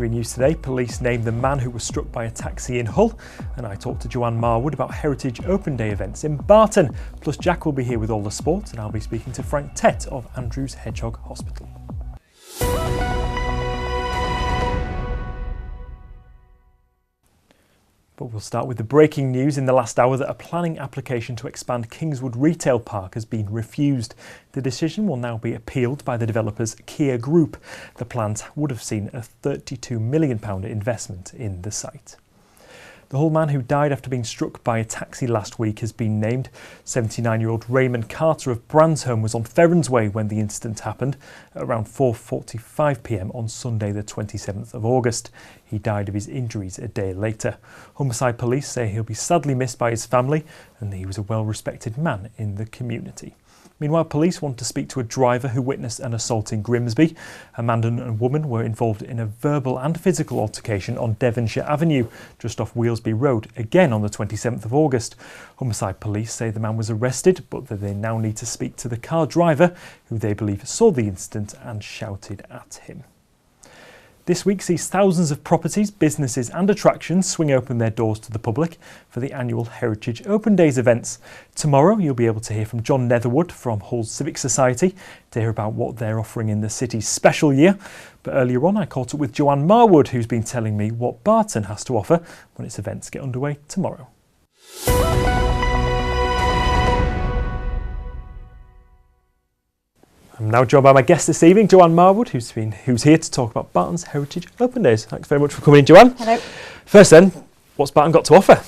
Estuary News today, police named the man who was struck by a taxi in Hull, and I talked to Joanne Marwood about Heritage Open Day events in Barton. Plus Jack will be here with all the sports, and I'll be speaking to Frank Tett of Andrew's Hedgehog Hospital. But we'll start with the breaking news in the last hour that a planning application to expand Kingswood Retail Park has been refused. The decision will now be appealed by the developer's Kia Group. The plans would have seen a £32 million investment in the site. The Hull man who died after being struck by a taxi last week has been named. 79-year-old Raymond Carter of Bransholme was on Ferrens Way when the incident happened at around 4:45 p.m. on Sunday the 27th of August. He died of his injuries a day later. Humberside police say he'll be sadly missed by his family and that he was a well-respected man in the community. Meanwhile, police want to speak to a driver who witnessed an assault in Grimsby. A man and a woman were involved in a verbal and physical altercation on Devonshire Avenue, just off Wheelsby Road, again on the 27th of August. Humberside police say the man was arrested, but that they now need to speak to the car driver, who they believe saw the incident and shouted at him. This week sees thousands of properties, businesses and attractions swing open their doors to the public for the annual Heritage Open Days events. Tomorrow you'll be able to hear from John Netherwood from Hull Civic Society to hear about what they're offering in the city's special year. But earlier on I caught up with Joanne Marwood, who's been telling me what Barton has to offer when its events get underway tomorrow. I'm now joined by my guest this evening, Joanne Marwood, who's here to talk about Barton's Heritage Open Days. Thanks very much for coming in, Joanne. Hello. First then, what's Barton got to offer?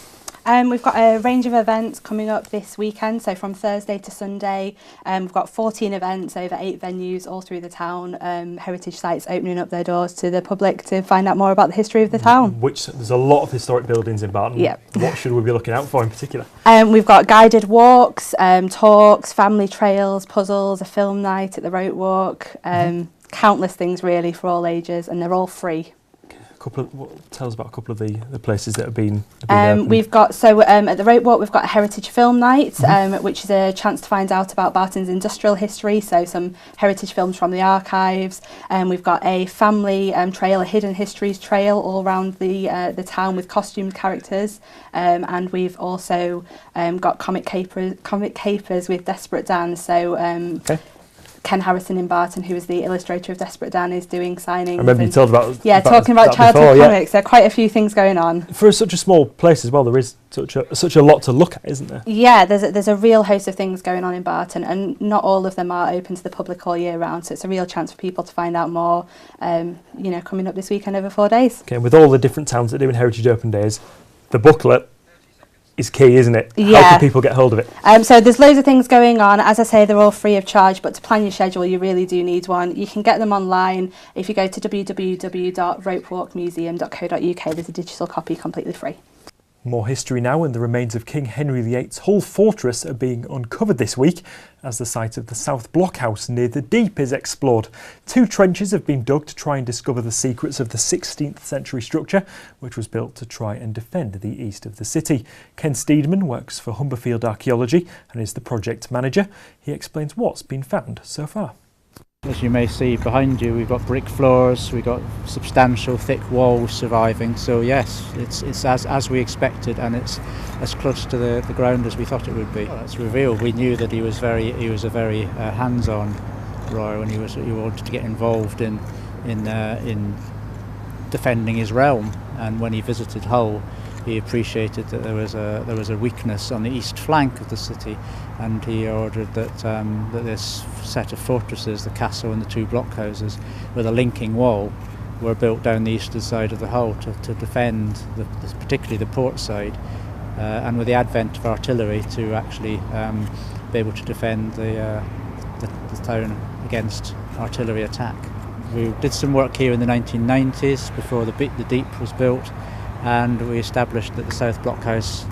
We've got a range of events coming up this weekend, so from Thursday to Sunday. We've got 14 events over 8 venues all through the town. Heritage sites opening up their doors to the public to find out more about the history of the town. There's a lot of historic buildings in Barton. Yep. What should we be looking out for in particular? We've got guided walks, talks, family trails, puzzles, a film night at the Rote Walk, countless things really for all ages, and they're all free. Tell us about a couple of the places that have been we've got at the Rote Walk we've got a heritage film night, which is a chance to find out about Barton's industrial history, so some heritage films from the archives. We've got a family trail, a hidden histories trail all around the town with costumed characters, and we've also got comic capers with Desperate Dan. So Ken Harrison in Barton, who is the illustrator of Desperate Dan, is doing signings. I remember you told about talking about childhood comics. There are quite a few things going on. For such a small place as well, there is such a lot to look at, isn't there? Yeah, there's a real host of things going on in Barton, and not all of them are open to the public all year round. So it's a real chance for people to find out more. Coming up this weekend over 4 days. Okay, with all the different towns that do in Heritage Open Days, the booklet is key, isn't it? Yeah. How can people get hold of it? So there's loads of things going on. As I say, they're all free of charge, but to plan your schedule, you really do need one. You can get them online. If you go to www.ropewalkmuseum.co.uk, there's a digital copy completely free. More history now, and the remains of King Henry VIII's Hull Fortress are being uncovered this week as the site of the South Blockhouse near the Deep is explored. 2 trenches have been dug to try and discover the secrets of the 16th century structure, which was built to try and defend the east of the city. Ken Steedman works for Humberfield Archaeology and is the project manager. He explains what's been found so far. As you may see behind you, we've got brick floors, we've got substantial thick walls surviving, so yes, it's as we expected, and it's as close to the ground as we thought it would be. Well, it's revealed. We knew that he was a very hands-on royal, and he wanted to get involved in defending his realm. And when he visited Hull, he appreciated that there was a weakness on the east flank of the city, and he ordered that this set of fortresses, the castle and the 2 blockhouses with a linking wall, were built down the eastern side of the Hull to defend particularly the port side, and with the advent of artillery to actually be able to defend the town against artillery attack. We did some work here in the 1990s before the Deep was built, and we established that the South Blockhouse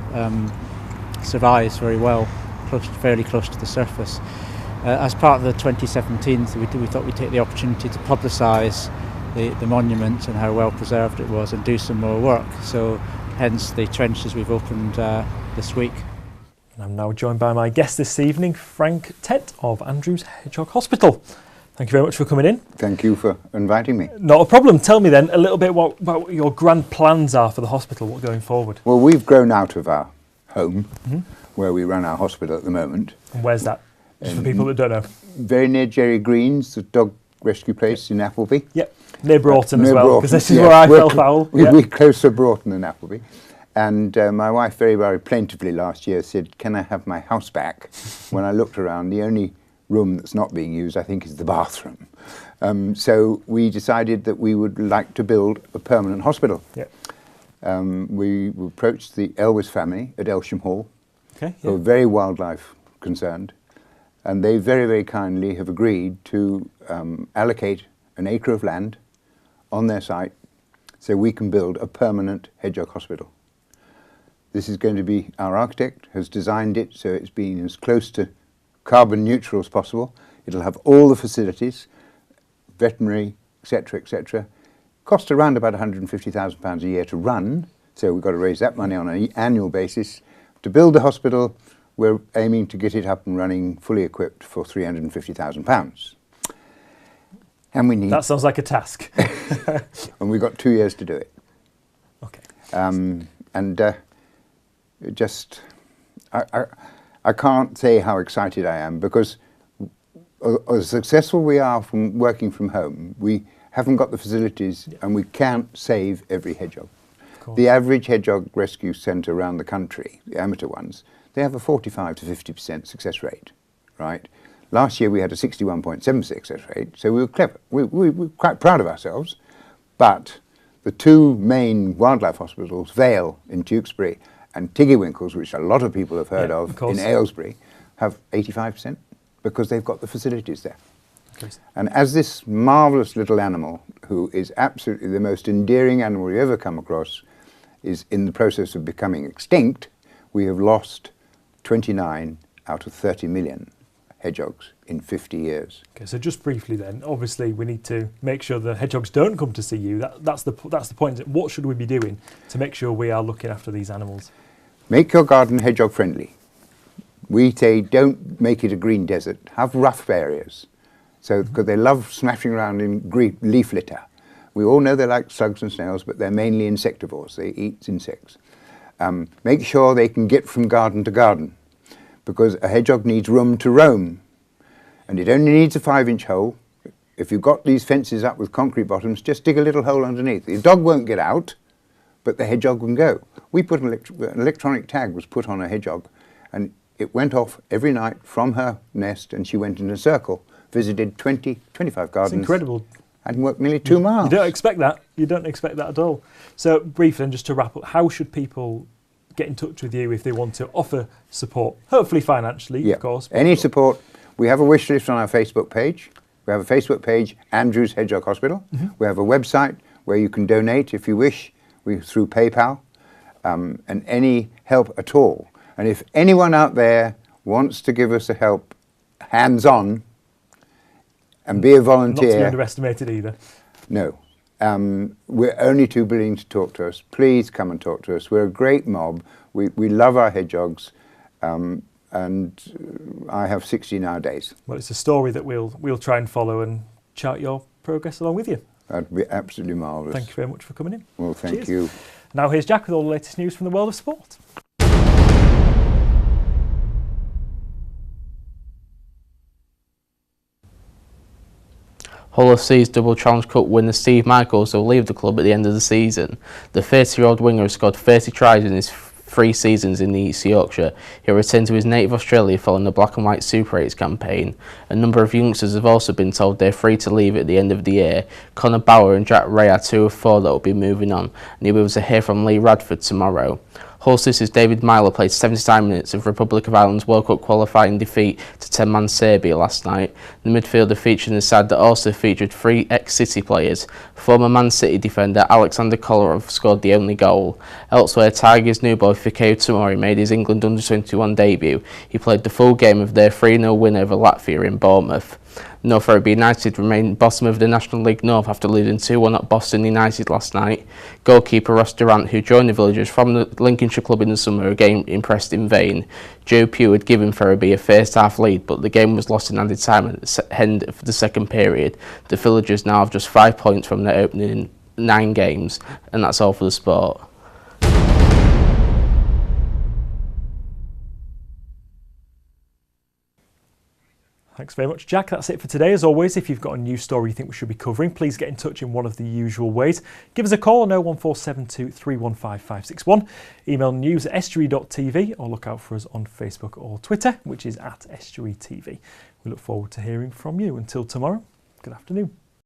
survives very well, fairly close to the surface. As part of the 2017, we thought we'd take the opportunity to publicise the monument and how well preserved it was and do some more work. So hence the trenches we've opened this week. I'm now joined by my guest this evening, Frank Tett of Andrew's Hedgehog Hospital. Thank you very much for coming in. Thank you for inviting me. Not a problem. Tell me then a little bit about what your grand plans are for the hospital, what going forward. Well, we've grown out of our home, where we run our hospital at the moment. And where's that? Just for people that don't know. Very near Jerry Green's, the dog rescue place in Appleby. Yep, near Broughton as Near well, Broughton, because this is yeah. where I fell foul. We're closer to Broughton than Appleby. And my wife very, very plaintively last year said, can I have my house back? When I looked around, the only room that's not being used, I think, is the bathroom. So we decided that we would like to build a permanent hospital. Yep. We approached the Elwes family at Elsham Hall, Okay. who are very wildlife concerned, and they very, very kindly have agreed to allocate an acre of land on their site so we can build a permanent hedgehog hospital. This is going to be, our architect has designed it so it's been as close to carbon neutral as possible. It'll have all the facilities, veterinary, etc., etc. Cost around about £150,000 a year to run, so we've got to raise that money on an annual basis. To build the hospital, we're aiming to get it up and running, fully equipped, for £350,000. And we need... That sounds like a task. And we've got 2 years to do it. Okay. I can't say how excited I am, because as successful we are from working from home, we haven't got the facilities and we can't save every hedgehog. The average hedgehog rescue centre around the country, the amateur ones, they have a 45 to 50% success rate, right? Last year we had a 61.7% success rate, so we were clever. We were quite proud of ourselves, but the two main wildlife hospitals, Vale in Tewkesbury and Tiggywinkles, which a lot of people have heard of in Aylesbury, have 85% because they've got the facilities there. And as this marvellous little animal, who is absolutely the most endearing animal you ever come across, is in the process of becoming extinct, we have lost 29 out of 30 million hedgehogs in 50 years. Okay, so just briefly then, obviously we need to make sure the hedgehogs don't come to see you. That's the point. What should we be doing to make sure we are looking after these animals? Make your garden hedgehog friendly. We say don't make it a green desert. Have rough areas. So, because they love smashing around in leaf litter. We all know they like slugs and snails, but they're mainly insectivores. They eat insects. Make sure they can get from garden to garden, because a hedgehog needs room to roam. And it only needs a 5-inch hole. If you've got these fences up with concrete bottoms, just dig a little hole underneath. The dog won't get out, but the hedgehog can go. We put an electronic tag was put on a hedgehog, and it went off every night from her nest, and she went in a circle, visited 20, 25 gardens. It's incredible. And worked nearly 2 miles. You don't expect that. You don't expect that at all. So briefly, and just to wrap up, how should people get in touch with you if they want to offer support? Hopefully financially, of course. Any support. We have a wish list on our Facebook page. We have a Facebook page, Andrews Hedgehog Hospital. We have a website where you can donate if you wish, through PayPal, and any help at all. And if anyone out there wants to give us a help hands-on and be a volunteer... Not to be underestimated either. No. We're only too willing to talk to us. Please come and talk to us. We're a great mob. We love our hedgehogs, and I have 60 nowadays. Well, it's a story that we'll try and follow and chart your progress along with you. That'd be absolutely marvellous. Thank you very much for coming in. Well, thank you. Now here's Jack with all the latest news from the world of sport. Hull FC's Double Challenge Cup winner Steve Michaels will leave the club at the end of the season. The 30-year-old winger has scored 30 tries in his 3 seasons in the East Yorkshire. He'll return to his native Australia following the Black and White Super 8s campaign. A number of youngsters have also been told they're free to leave at the end of the year. Connor Bauer and Jack Ray are 2 of 4 that will be moving on, and you'll be able to hear from Lee Radford tomorrow. Hull City's David Myler played 79 minutes of Republic of Ireland's World Cup qualifying defeat to 10-man Serbia last night. The midfielder featured in a side that also featured 3 ex-City players. Former Man City defender Alexander Kolarov scored the only goal. Elsewhere, Tigers' new boy Fikayo Tomori made his England under-21 debut. He played the full game of their 3-0 win over Latvia in Bournemouth. North Ferriby United remain bottom of the National League North after losing 2-1 at Boston United last night. Goalkeeper Ross Durant, who joined the Villagers from the Lincolnshire club in the summer, again impressed in vain. Joe Pugh had given Ferriby a first half lead, but the game was lost in added time at the end of the second period. The Villagers now have just 5 points from their opening 9 games, and that's all for the sport. Thanks very much, Jack. That's it for today. As always, if you've got a news story you think we should be covering, please get in touch in one of the usual ways. Give us a call on 01472 315 561, email news@estuary.tv, or look out for us on Facebook or Twitter, which is @estuarytv. We look forward to hearing from you. Until tomorrow, good afternoon.